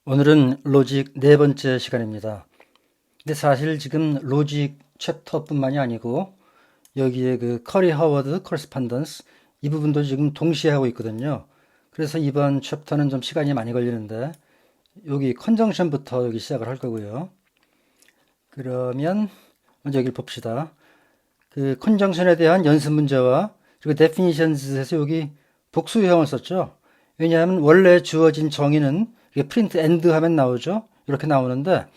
오늘은 로직 네 번째 시간입니다. 근데 사실 지금 로직 챕터뿐만이 아니고 여기에 그 커리 하워드 커리스판던스 이 부분도 지금 동시에 하고 있거든요. 그래서 이번 챕터는 좀 시간이 많이 걸리는데 여기 컨정션부터 여기 시작을 할 거고요. 그러면 먼저 여기를 봅시다. 그 컨정션에 대한 연습 문제와 그리고 definitions에서 여기 복수형을 썼죠. 왜냐하면 원래 주어진 정의는 프린트 엔드 하면 나오죠. 이렇게 나오는데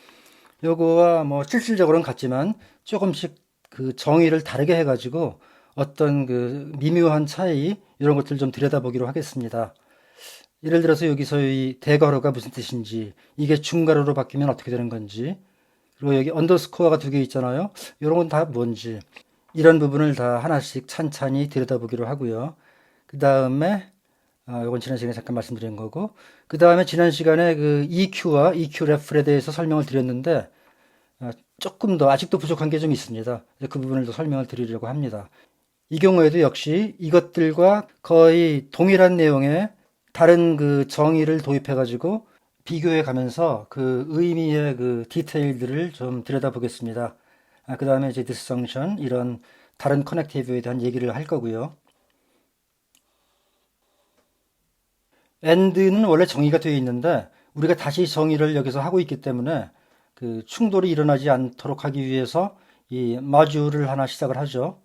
요거와 뭐 실질적으로는 같지만 조금씩 그 정의를 다르게 해가지고 어떤 그 미묘한 차이 이런 것들 좀 들여다보기로 하겠습니다. 예를 들어서 여기서 이 대괄호가 무슨 뜻인지, 이게 중괄호로 바뀌면 어떻게 되는 건지, 그리고 여기 언더스코어가 두 개 있잖아요. 이런 건 다 뭔지, 이런 부분을 다 하나씩 찬찬히 들여다보기로 하고요. 그 다음에 이건 지난 시간에 잠깐 말씀드린 거고, 그 다음에 지난 시간에 그 EQ와 EQ 레플에 대해서 설명을 드렸는데 조금 더 아직도 부족한 게 좀 있습니다. 그 부분을 더 설명을 드리려고 합니다. 이 경우에도 역시 이것들과 거의 동일한 내용의 다른 그 정의를 도입해 가지고 비교해 가면서 그 의미의 그 디테일들을 좀 들여다보겠습니다. 그 다음에 이제 disjunction 이런 다른 커넥티브에 대한 얘기를 할 거고요. and는 원래 정의가 되어 있는데 우리가 다시 정의를 여기서 하고 있기 때문에 그 충돌이 일어나지 않도록 하기 위해서 이 마듈을 하나 시작을 하죠.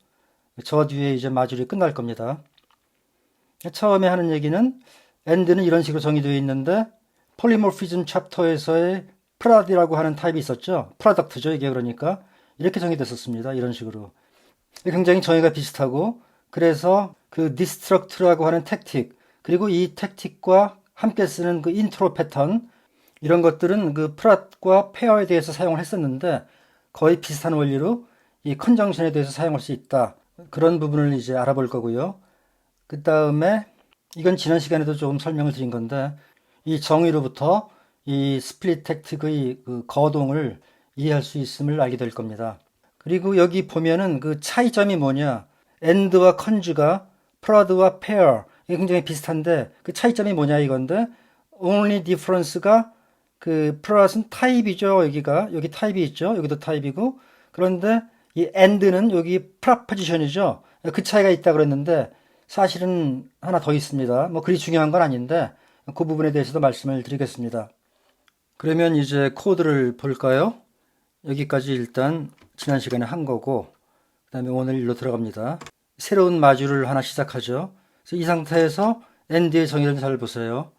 저 뒤에 이제 마듈이 끝날 겁니다. 처음에 하는 얘기는 and는 이런 식으로 정의되어 있는데 폴리모피즘 챕터에서의 프라디라고 하는 타입이 있었죠. 프로덕트죠, 이게. 그러니까 이렇게 정의됐었습니다. 이런 식으로. 굉장히 정의가 비슷하고, 그래서 그 디스트럭트라고 하는 택틱, 그리고 이 택틱과 함께 쓰는 그 인트로 패턴, 이런 것들은 그 프랏과 페어에 대해서 사용을 했었는데 거의 비슷한 원리로 이 컨정션에 대해서 사용할 수 있다. 그런 부분을 이제 알아볼 거고요. 그 다음에 이건 지난 시간에도 조금 설명을 드린 건데 이 정의로부터 이 스플릿 택틱의 그 거동을 이해할 수 있음을 알게 될 겁니다. 그리고 여기 보면은 그 차이점이 뭐냐? and와 conju가 프라드와 pair 이게 굉장히 비슷한데 그 차이점이 뭐냐 이건데 only difference가 그 프라드는 타입이죠. 여기 타입이 있죠. 여기도 타입이고 그런데 이 and는 여기 프라포지션이죠. 그 차이가 있다 그랬는데 사실은 하나 더 있습니다. 뭐 그리 중요한 건 아닌데 그 부분에 대해서도 말씀을 드리겠습니다. 그러면 이제 코드를 볼까요? 여기까지 일단 지난 시간에 한 거고 그 다음에 오늘 일로 들어갑니다. 새로운 마듈을 하나 시작하죠. 그래서 이 상태에서 and의 정의를 잘 보세요.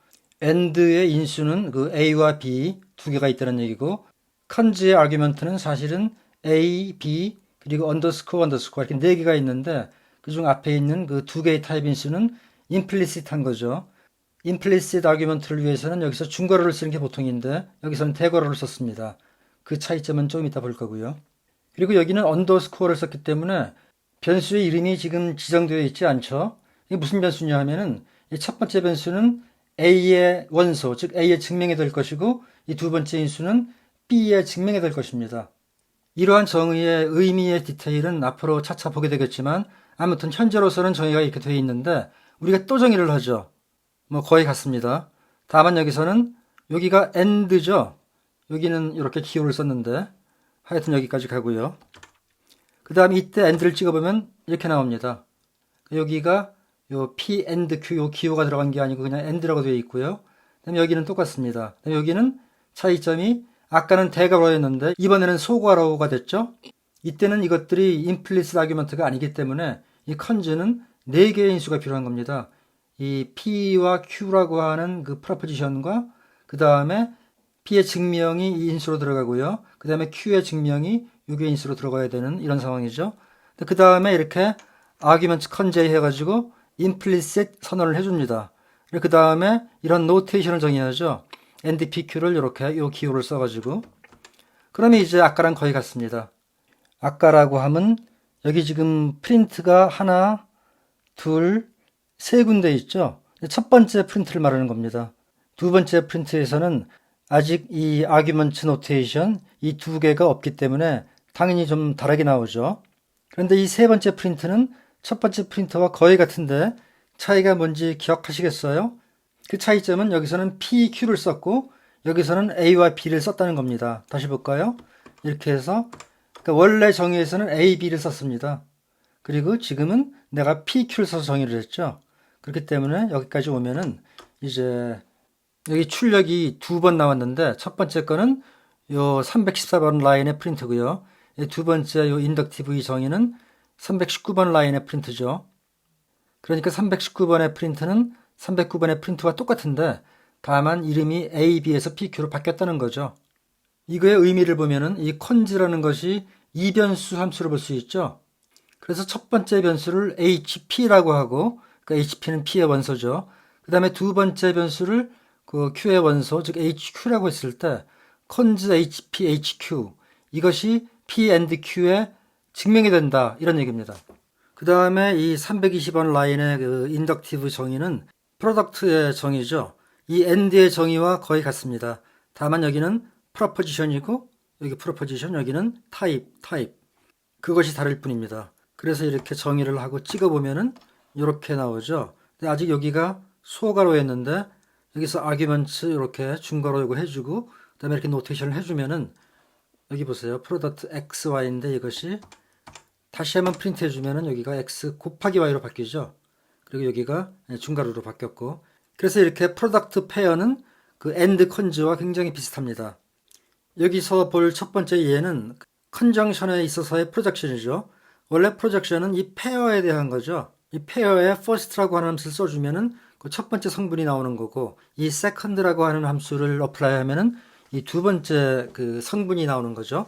and의 인수는 그 a와 b 두 개가 있다는 얘기고 conj의 아규먼트는 사실은 a, b 그리고 언더스코어 이렇게 네 개가 있는데 그중 앞에 있는 그 두 개의 타입 인수는 implicit한 거죠. implicit 아규먼트를 위해서는 여기서 중괄호를 쓰는 게 보통인데 여기서는 대괄호를 썼습니다. 그 차이점은 조금 이따 볼 거고요. 그리고 여기는 언더스코어를 썼기 때문에 변수의 이름이 지금 지정되어 있지 않죠. 이게 무슨 변수냐 하면은 이 첫 번째 변수는 A의 원소, 즉 A의 증명이 될 것이고 이 두 번째 인수는 B의 증명이 될 것입니다. 이러한 정의의 의미의 디테일은 앞으로 차차 보게 되겠지만 아무튼 현재로서는 정의가 이렇게 되어 있는데 우리가 또 정의를 하죠. 뭐 거의 같습니다. 다만 여기서는 여기가 and죠. 여기는 이렇게 기호를 썼는데 하여튼 여기까지 가고요. 그 다음에 이때 and를 찍어보면 이렇게 나옵니다. 여기가 요 p and q 요 기호가 들어간 게 아니고 그냥 and라고 되어 있고요. 그다음에 여기는 똑같습니다. 그다음에 여기는 차이점이 아까는 대괄호였는데 이번에는 소괄호가 됐죠. 이때는 이것들이 implicit argument가 아니기 때문에 이 conj는 4개의 인수가 필요한 겁니다. 이 p와 q라고 하는 그 프로포지션과 그 다음에 p의 증명이 이 인수로 들어가고요. 그 다음에 q의 증명이 6의 인수로 들어가야 되는 이런 상황이죠. 그 다음에 이렇게 argument conjay 해가지고 implicit 선언을 해줍니다. 그 다음에 이런 노테이션을 정의하죠. ndpq를 이렇게 요 기호를 써가지고 그러면 이제 아까랑 거의 같습니다. 아까라고 하면 여기 지금 프린트가 하나, 둘, 세 군데 있죠. 첫 번째 프린트를 말하는 겁니다. 두 번째 프린트에서는 아직 이 argument notation 이 두 개가 없기 때문에 당연히 좀 다르게 나오죠. 그런데 이 세 번째 프린트는 첫 번째 프린트와 거의 같은데 차이가 뭔지 기억하시겠어요? 그 차이점은 여기서는 PQ를 썼고 여기서는 A와 B를 썼다는 겁니다. 다시 볼까요? 이렇게 해서 그러니까 원래 정의에서는 A, B를 썼습니다. 그리고 지금은 내가 PQ를 써서 정의를 했죠. 그렇기 때문에 여기까지 오면은 이제 여기 출력이 두 번 나왔는데 첫 번째 거는 요 314번 라인의 프린트고요. 두 번째 요 인덕티브 이 정의는 319번 라인의 프린트죠. 그러니까 319번의 프린트는 309번의 프린트와 똑같은데 다만 이름이 A, B에서 PQ로 바뀌었다는 거죠. 이거의 의미를 보면은 이 cons라는 것이 이변수 함수로 볼 수 있죠. 그래서 첫 번째 변수를 HP라고 하고 그 HP는 P의 원소죠. 그 다음에 두 번째 변수를 그 Q의 원소 즉 HQ라고 했을 때 cons HP, HQ 이것이 P and Q의 증명이 된다 이런 얘기입니다. 그 다음에 이 320번 라인의 그 인덕티브 정의는 프로덕트의 정의죠. 이 and의 정의와 거의 같습니다. 다만 여기는 프로포지션이고 여기 프로포지션 여기는 타입 그것이 다를 뿐입니다. 그래서 이렇게 정의를 하고 찍어보면은 이렇게 나오죠. 근데 아직 여기가 소가로였는데 여기서 아규먼트 이렇게 중괄호 이거 해주고 그다음에 이렇게 노테이션을 해주면은 여기 보세요. 프로덕트 XY인데 이것이 다시 한번 프린트 해주면은 여기가 X 곱하기 Y로 바뀌죠. 그리고 여기가 중괄호로 바뀌었고 그래서 이렇게 프로덕트 페어는 그 AND CONS와 굉장히 비슷합니다. 여기서 볼 첫 번째 예는 컨정션에 있어서의 프로젝션이죠. 원래 프로젝션은 이 페어에 대한 거죠. 이 페어에 first라고 하는 함수를 써주면은 그 첫 번째 성분이 나오는 거고 이 second라고 하는 함수를 어플라이 하면은 이 두 번째 그 성분이 나오는 거죠.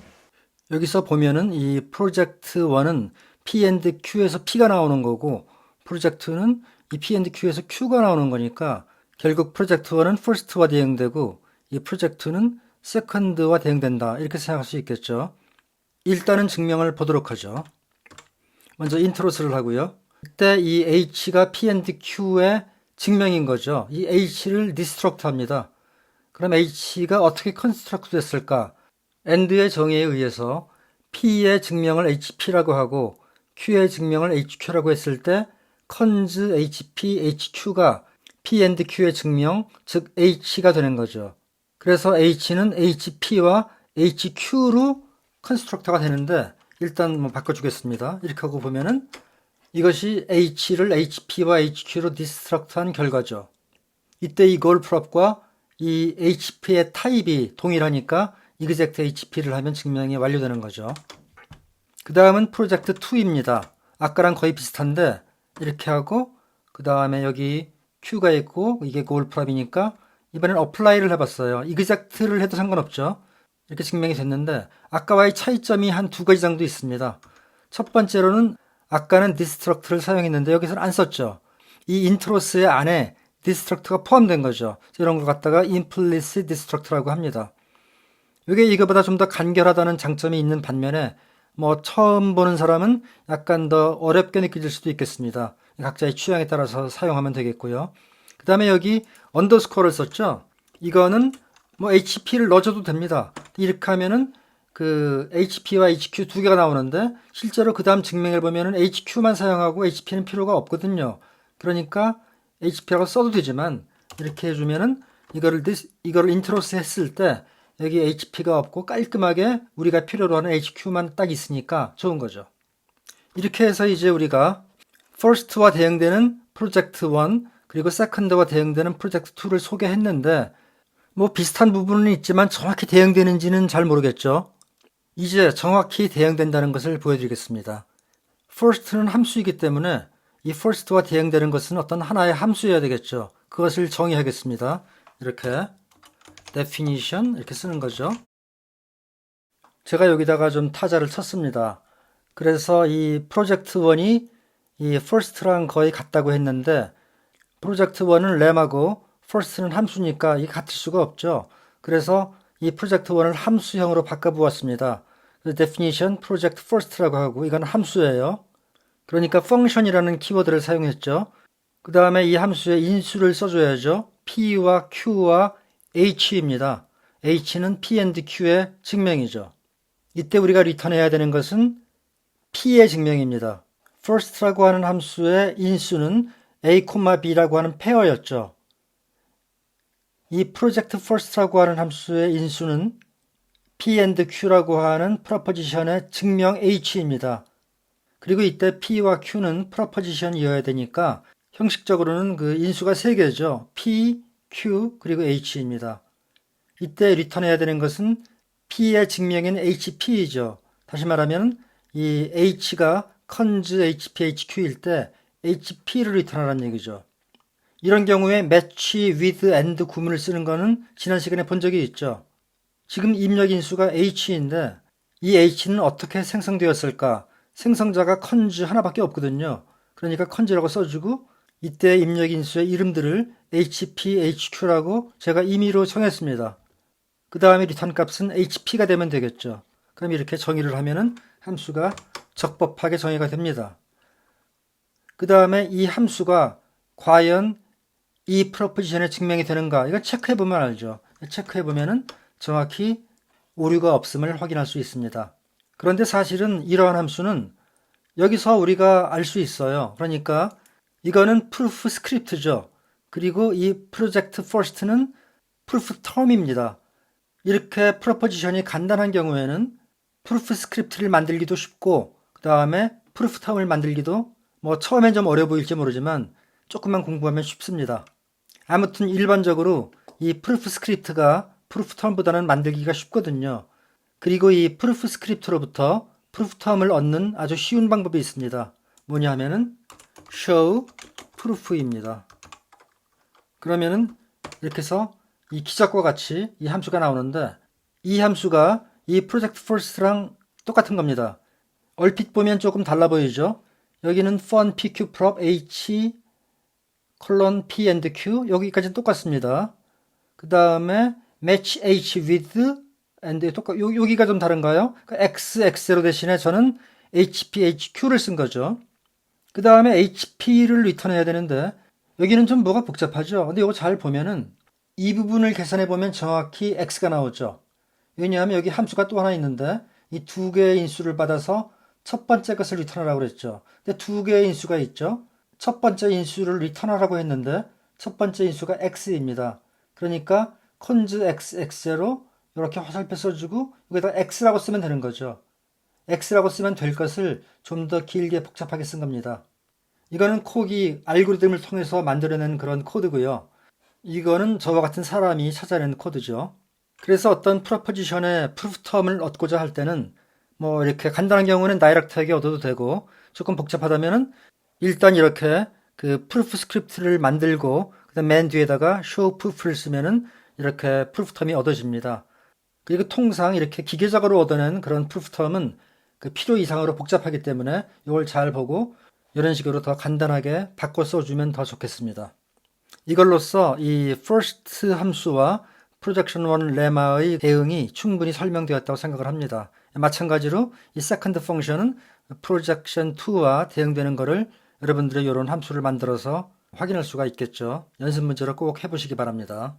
여기서 보면은 이 프로젝트 1은 P and Q에서 P가 나오는 거고 프로젝트 2는 이 P and Q에서 Q가 나오는 거니까 결국 프로젝트 1은 first와 대응되고 이 프로젝트 2는 second와 대응된다 이렇게 생각할 수 있겠죠. 일단은 증명을 보도록 하죠. 먼저 인트로스를 하고요. 그때 이 H가 P and Q의 증명인 거죠. 이 H를 디스트럭트 합니다. 그럼 H가 어떻게 컨스트럭트 됐을까? AND의 정의에 의해서 P의 증명을 HP라고 하고 Q의 증명을 HQ라고 했을 때 cons HP, HQ가 P and Q의 증명, 즉 H가 되는 거죠. 그래서 H는 HP와 HQ로 컨스트럭터가 되는데 일단 뭐 바꿔주겠습니다. 이렇게 하고 보면은 이것이 H를 HP와 HQ로 디스트럭트한 결과죠. 이때 이 골프롭과 이 HP의 타입이 동일하니까 exact HP를 하면 증명이 완료되는 거죠. 그 다음은 프로젝트 2입니다. 아까랑 거의 비슷한데 이렇게 하고 그 다음에 여기 Q가 있고 이게 골프롭이니까 이번엔 어플라이를 해봤어요. exact를 해도 상관없죠. 이렇게 증명이 됐는데 아까와의 차이점이 한 두 가지 정도 있습니다. 첫 번째로는 아까는 디스트럭트를 사용했는데 여기서는 안 썼죠. 이 인트로스의 안에 디스트럭트가 포함된 거죠. 이런 걸 갖다가 implicit 디스트럭트라고 합니다. 이게 이거보다 좀 더 간결하다는 장점이 있는 반면에 뭐 처음 보는 사람은 약간 더 어렵게 느껴질 수도 있겠습니다. 각자의 취향에 따라서 사용하면 되겠고요. 그 다음에 여기 언더스코어를 썼죠. 이거는 뭐 HP를 넣어줘도 됩니다. 이렇게 하면은 그 HP와 HQ 두 개가 나오는데 실제로 그 다음 증명을 보면은 HQ만 사용하고 HP는 필요가 없거든요. 그러니까 HP라고 써도 되지만 이렇게 해주면은 이거를 인트로스 했을 때 여기 HP가 없고 깔끔하게 우리가 필요로 하는 HQ만 딱 있으니까 좋은 거죠. 이렇게 해서 이제 우리가 first와 대응되는 프로젝트 1 그리고 second와 대응되는 프로젝트 2를 소개했는데 뭐 비슷한 부분은 있지만 정확히 대응되는지는 잘 모르겠죠. 이제 정확히 대응된다는 것을 보여드리겠습니다. first는 함수이기 때문에 이 first와 대응되는 것은 어떤 하나의 함수여야 되겠죠. 그것을 정의하겠습니다. 이렇게 definition 이렇게 쓰는 거죠. 제가 여기다가 좀 타자를 쳤습니다. 그래서 이 프로젝트 1이 이 first랑 거의 같다고 했는데 프로젝트 1은 램하고 first는 함수니까 이게 같을 수가 없죠. 그래서 이 프로젝트 1을 함수형으로 바꿔보았습니다. definition project first라고 하고 이건 함수예요. 그러니까 function이라는 키워드를 사용했죠. 그 다음에 이 함수에 인수를 써줘야죠. P와 Q와 H입니다. H는 P and Q의 증명이죠. 이때 우리가 리턴해야 되는 것은 P의 증명입니다. first라고 하는 함수의 인수는 A, B라고 하는 페어였죠. 이 project first라고 하는 함수의 인수는 p and q라고 하는 프로포지션의 증명 h입니다. 그리고 이때 p와 q는 프로포지션이어야 되니까 형식적으로는 그 인수가 3개죠. p, q, 그리고 h입니다. 이때 리턴해야 되는 것은 p의 증명인 hp이죠. 다시 말하면 이 h가 cons hp, hq일 때 hp를 리턴하라는 얘기죠. 이런 경우에 match with and 구문을 쓰는 거는 지난 시간에 본 적이 있죠. 지금 입력 인수가 h인데 이 h는 어떻게 생성되었을까? 생성자가 cons 하나밖에 없거든요. 그러니까 cons라고 써주고 이때 입력 인수의 이름들을 hp, hq라고 제가 임의로 정했습니다. 그 다음에 리턴 값은 hp가 되면 되겠죠. 그럼 이렇게 정의를 하면은 함수가 적법하게 정의가 됩니다. 그 다음에 이 함수가 과연 이 프로포지션에 증명이 되는가? 이거 체크해보면 알죠. 체크해보면은 정확히 오류가 없음을 확인할 수 있습니다. 그런데 사실은 이러한 함수는 여기서 우리가 알 수 있어요. 그러니까 이거는 proof script죠. 그리고 이 project first는 proof term입니다. 이렇게 프로포지션이 간단한 경우에는 proof script를 만들기도 쉽고 그 다음에 proof term을 만들기도 뭐 처음엔 좀 어려 보일지 모르지만 조금만 공부하면 쉽습니다. 아무튼 일반적으로 이 proof script가 proof term보다는 만들기가 쉽거든요. 그리고 이 proof script로부터 proof term을 얻는 아주 쉬운 방법이 있습니다. 뭐냐 하면은 show proof입니다. 그러면은 이렇게 해서 이 기적과 같이 이 함수가 나오는데 이 함수가 이 project first랑 똑같은 겁니다. 얼핏 보면 조금 달라 보이죠? 여기는 fun pq prop h 콜론 p and q 여기까지는 똑같습니다. 그 다음에 match h with and 여기가 좀 다른가요? x, x0 대신에 저는 hp, hq를 쓴 거죠. 그 다음에 hp를 리턴해야 되는데 여기는 좀 뭐가 복잡하죠. 근데 이거 잘 보면은 이 부분을 계산해 보면 정확히 x가 나오죠. 왜냐하면 여기 함수가 또 하나 있는데 이 두 개의 인수를 받아서 첫 번째 것을 리턴하라고 그랬죠. 근데 두 개의 인수가 있죠. 첫 번째 인수를 리턴하라고 했는데 첫 번째 인수가 x입니다. 그러니까 cons x, x0 이렇게 화살표 써주고 여기다 x라고 쓰면 되는 거죠. x라고 쓰면 될 것을 좀 더 길게 복잡하게 쓴 겁니다. 이거는 코기 알고리즘을 통해서 만들어낸 그런 코드고요. 이거는 저와 같은 사람이 찾아낸 코드죠. 그래서 어떤 프로포지션의 프루프 텀을 얻고자 할 때는 뭐 이렇게 간단한 경우는 다이렉트하게 얻어도 되고 조금 복잡하다면은 일단 이렇게 그 프루프 스크립트를 만들고 그다음 맨 뒤에다가 show proof를 쓰면은 이렇게 프루프 텀이 얻어집니다. 그리고 통상 이렇게 기계적으로 얻어낸 그런 프루프 텀은 그 필요 이상으로 복잡하기 때문에 이걸 잘 보고 이런 식으로 더 간단하게 바꿔 써주면 더 좋겠습니다. 이걸로써 이 first 함수와 projection 1 lemma의 대응이 충분히 설명되었다고 생각을 합니다. 마찬가지로 이 second function은 projection 2와 대응되는 것을 여러분들의 이런 함수를 만들어서 확인할 수가 있겠죠. 연습 문제로 꼭 해보시기 바랍니다.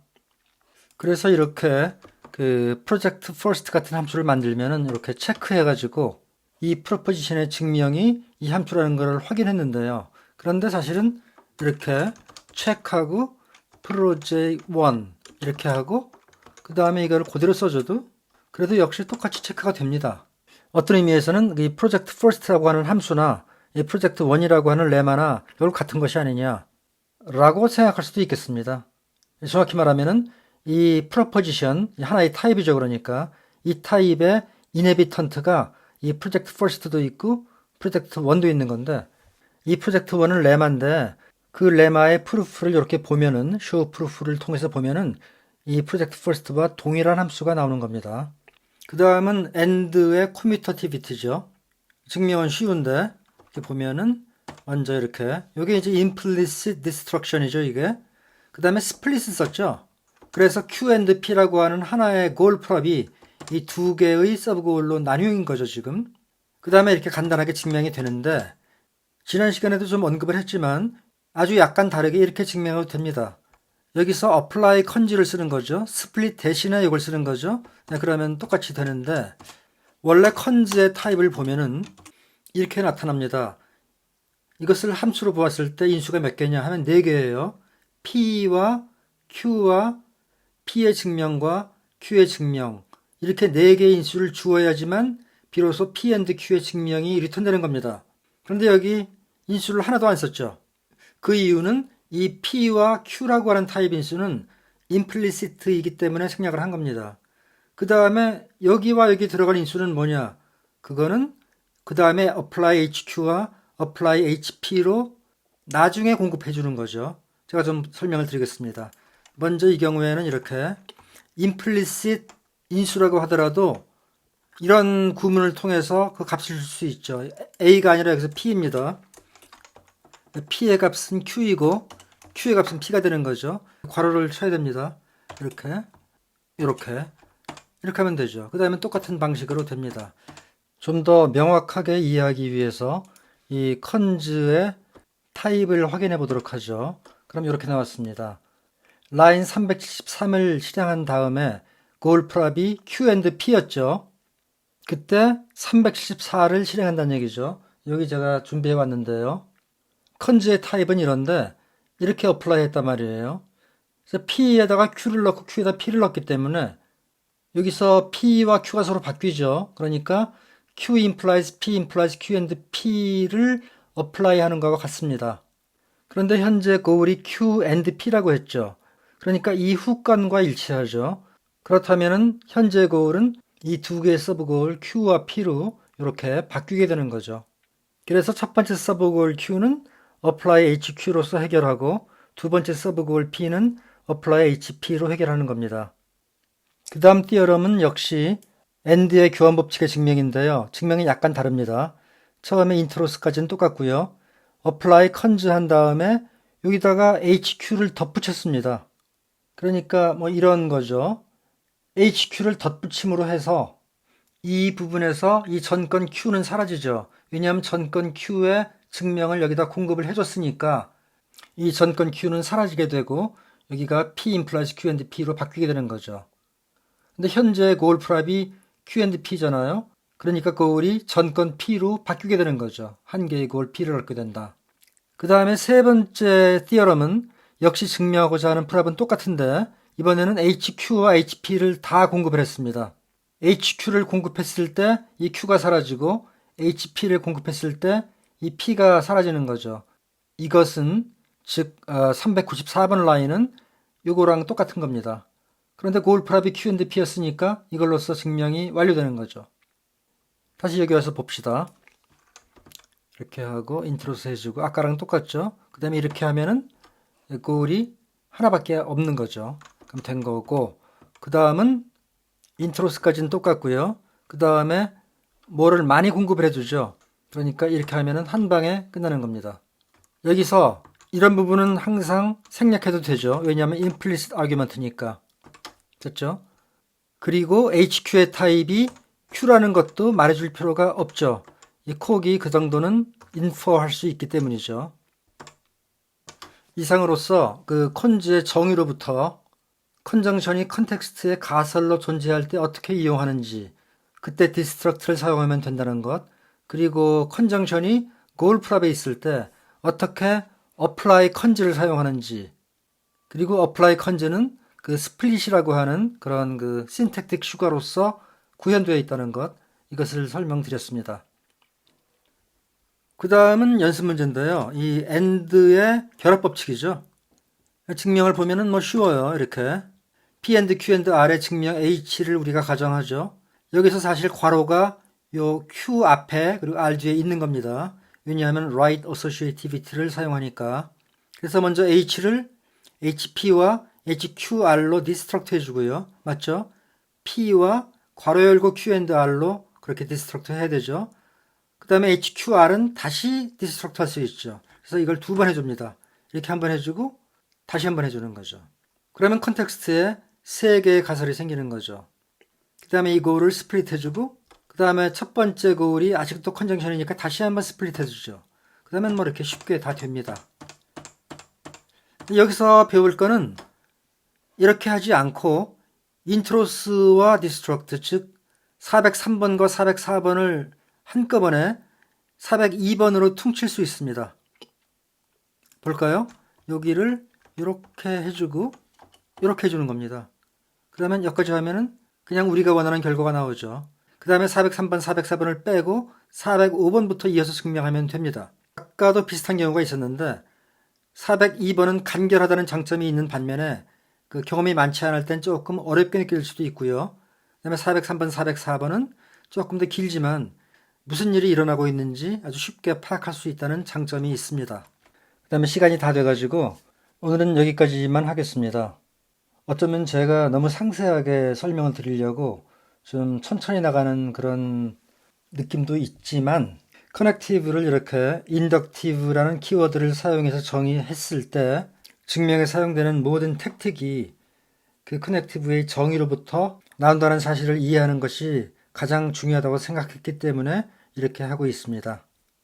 그래서 이렇게 그 project first 같은 함수를 만들면은 이렇게 체크해가지고 이 프로포지션의 증명이 이 함수라는 것을 확인했는데요. 그런데 사실은 이렇게 체크하고 project1 이렇게 하고 그 다음에 이걸 그대로 써줘도 그래도 역시 똑같이 체크가 됩니다. 어떤 의미에서는 이 project first라고 하는 함수나 이 project 1이라고 하는 렘마나 이걸 같은 것이 아니냐 라고 생각할 수도 있겠습니다. 정확히 말하면은 이 프로포지션 하나의 타입이죠. 그러니까 이 타입의 인헤비턴트가 이 project first도 있고 project 1도 있는 건데 이 project 1은 렘마인데 그 렘마의 프루프를 이렇게 보면은 show proof를 통해서 보면은 이 project first와 동일한 함수가 나오는 겁니다. 그 다음은 and의 commutativity죠. 증명은 쉬운데 이렇게 보면은 먼저 이렇게 이게 이제 implicit destruction이죠. 이게 그 다음에 split 썼죠. 그래서 q and p라고 하는 하나의 goal prop이 이 두 개의 서브고얼로 나뉘는 거죠. 지금 그 다음에 이렇게 간단하게 증명이 되는데 지난 시간에도 좀 언급을 했지만 아주 약간 다르게 이렇게 증명해도 됩니다. 여기서 apply con지를 쓰는 거죠. split 대신에 이걸 쓰는 거죠. 네, 그러면 똑같이 되는데 원래 con의 타입을 보면은 이렇게 나타납니다. 이것을 함수로 보았을 때 인수가 몇 개냐 하면 4개예요. p와 q와 P의 증명과 Q의 증명 이렇게 4개의 인수를 주어야지만 비로소 P and Q의 증명이 리턴되는 겁니다. 그런데 여기 인수를 하나도 안 썼죠. 그 이유는 이 P와 Q라고 하는 타입 인수는 implicit이기 때문에 생략을 한 겁니다. 그 다음에 여기와 여기 들어간 인수는 뭐냐? 그거는 그 다음에 apply HQ와 apply HP로 나중에 공급해 주는 거죠. 제가 좀 설명을 드리겠습니다. 먼저 이 경우에는 이렇게 implicit 인수라고 하더라도 이런 구문을 통해서 그 값을 줄 수 있죠. A가 아니라 여기서 P입니다. P의 값은 Q이고 Q의 값은 P가 되는 거죠. 괄호를 쳐야 됩니다. 이렇게 하면 되죠. 그 다음에 똑같은 방식으로 됩니다. 좀 더 명확하게 이해하기 위해서 이 컨즈의 타입을 확인해 보도록 하죠. 그럼 이렇게 나왔습니다. 라인 373을 실행한 다음에 goal prob이 Q and P였죠. 그때 374를 실행한다는 얘기죠. 여기 제가 준비해 왔는데요. 컨즈의 타입은 이런데 이렇게 어플라이 했단 말이에요. 그래서 P에다가 Q를 넣고 Q에다 P를 넣기 때문에 여기서 P와 Q가 서로 바뀌죠. 그러니까 Q implies P implies Q and P를 apply 하는 것과 같습니다. 그런데 현재 goal이 Q and P라고 했죠. 그러니까 이 후건과 일치하죠. 그렇다면 현재 goal은 이 두 개의 서브 goal Q와 P로 이렇게 바뀌게 되는 거죠. 그래서 첫 번째 서브 goal Q는 apply HQ로서 해결하고 두 번째 서브 goal P는 apply HP로 해결하는 겁니다. 그 다음 띠어럼은 역시 AND의 교환 법칙의 증명인데요. 증명이 약간 다릅니다. 처음에 인트로스까지는 똑같고요. apply cons 한 다음에 여기다가 HQ를 덧붙였습니다. 그러니까 뭐 이런 거죠. HQ를 덧붙임으로 해서 이 부분에서 이 전건 Q는 사라지죠. 왜냐하면 전건 Q의 증명을 여기다 공급을 해줬으니까 이 전건 Q는 사라지게 되고 여기가 P implies Q and P로 바뀌게 되는 거죠. 근데 현재 goal prob이 Q and P잖아요. 그러니까 goal이 전건 P로 바뀌게 되는 거죠. 한 개의 goal P를 얻게 된다. 그 다음에 세 번째 theorem은 역시 증명하고자 하는 프랍은 똑같은데 이번에는 HQ와 HP를 다 공급을 했습니다. HQ를 공급했을 때 이 Q가 사라지고 HP를 공급했을 때 이 P가 사라지는 거죠. 이것은 즉 394번 라인은 이거랑 똑같은 겁니다. 그런데 goal prob이 Q and P였으니까 이걸로써 증명이 완료되는 거죠. 다시 여기 와서 봅시다. 이렇게 하고 인트로스 해주고 아까랑 똑같죠. 그 다음에 이렇게 하면은 goal이 하나밖에 없는 거죠. 그럼 된 거고 그 다음은 인트로스까지는 똑같고요. 그 다음에 뭐를 많이 공급을 해주죠. 그러니까 이렇게 하면은 한 방에 끝나는 겁니다. 여기서 이런 부분은 항상 생략해도 되죠. 왜냐하면 implicit argument니까. 됐죠? 그리고 HQ의 타입이 Q라는 것도 말해줄 필요가 없죠. 이 콕이 그 정도는 인퍼할 수 있기 때문이죠. 이상으로서 그 컨즈의 정의로부터 컨정션이 컨텍스트의 가설로 존재할 때 어떻게 이용하는지, 그때 디스트럭트를 사용하면 된다는 것, 그리고 컨정션이 goal prob에 있을 때 어떻게 apply cons를 사용하는지, 그리고 apply cons는 그 split이라고 하는 그런 그 syntaktic 슈가로서 구현되어 있다는 것, 이것을 설명드렸습니다. 그 다음은 연습 문제인데요. 이 AND의 결합 법칙이죠. 증명을 보면은 뭐 쉬워요. 이렇게 P and Q and R의 증명 H를 우리가 가정하죠. 여기서 사실 괄호가 요 Q 앞에 그리고 R 뒤에 있는 겁니다. 왜냐하면 right associativity를 사용하니까. 그래서 먼저 H를 HP와 HQR로 디스트럭트 해주고요. 맞죠? P와 괄호 열고 Q and R로 그렇게 디스트럭트 해야 되죠. 그 다음에 HQR은 다시 디스트럭트 할 수 있죠. 그래서 이걸 두 번 해줍니다. 이렇게 한 번 해주고 다시 한 번 해주는 거죠. 그러면 컨텍스트에 세 개의 가설이 생기는 거죠. 그 다음에 이 goal을 스플릿 해주고 그 다음에 첫 번째 goal이 아직도 컨정션이니까 다시 한번 스플릿 해주죠. 그 다음에 뭐 이렇게 쉽게 다 됩니다. 여기서 배울 거는 이렇게 하지 않고 인트로스와 디스트럭트 즉 403번과 404번을 한꺼번에 402번으로 퉁칠 수 있습니다. 볼까요? 여기를 이렇게 해주고 이렇게 해주는 겁니다. 그러면 여기까지 하면은 그냥 우리가 원하는 결과가 나오죠. 그 다음에 403번, 404번을 빼고 405번부터 이어서 증명하면 됩니다. 아까도 비슷한 경우가 있었는데 402번은 간결하다는 장점이 있는 반면에 그 경험이 많지 않을 땐 조금 어렵게 느낄 수도 있고요. 그 다음에 403번, 404번은 조금 더 길지만 무슨 일이 일어나고 있는지 아주 쉽게 파악할 수 있다는 장점이 있습니다. 그 다음에 시간이 다 돼가지고 오늘은 여기까지만 하겠습니다. 어쩌면 제가 너무 상세하게 설명을 드리려고 좀 천천히 나가는 그런 느낌도 있지만 커넥티브를 이렇게 인덕티브라는 키워드를 사용해서 정의했을 때 증명에 사용되는 모든 택틱이 그 커넥티브의 정의로부터 나온다는 사실을 이해하는 것이 가장 중요하다고 생각했기 때문에 이렇게 하고 있습니다.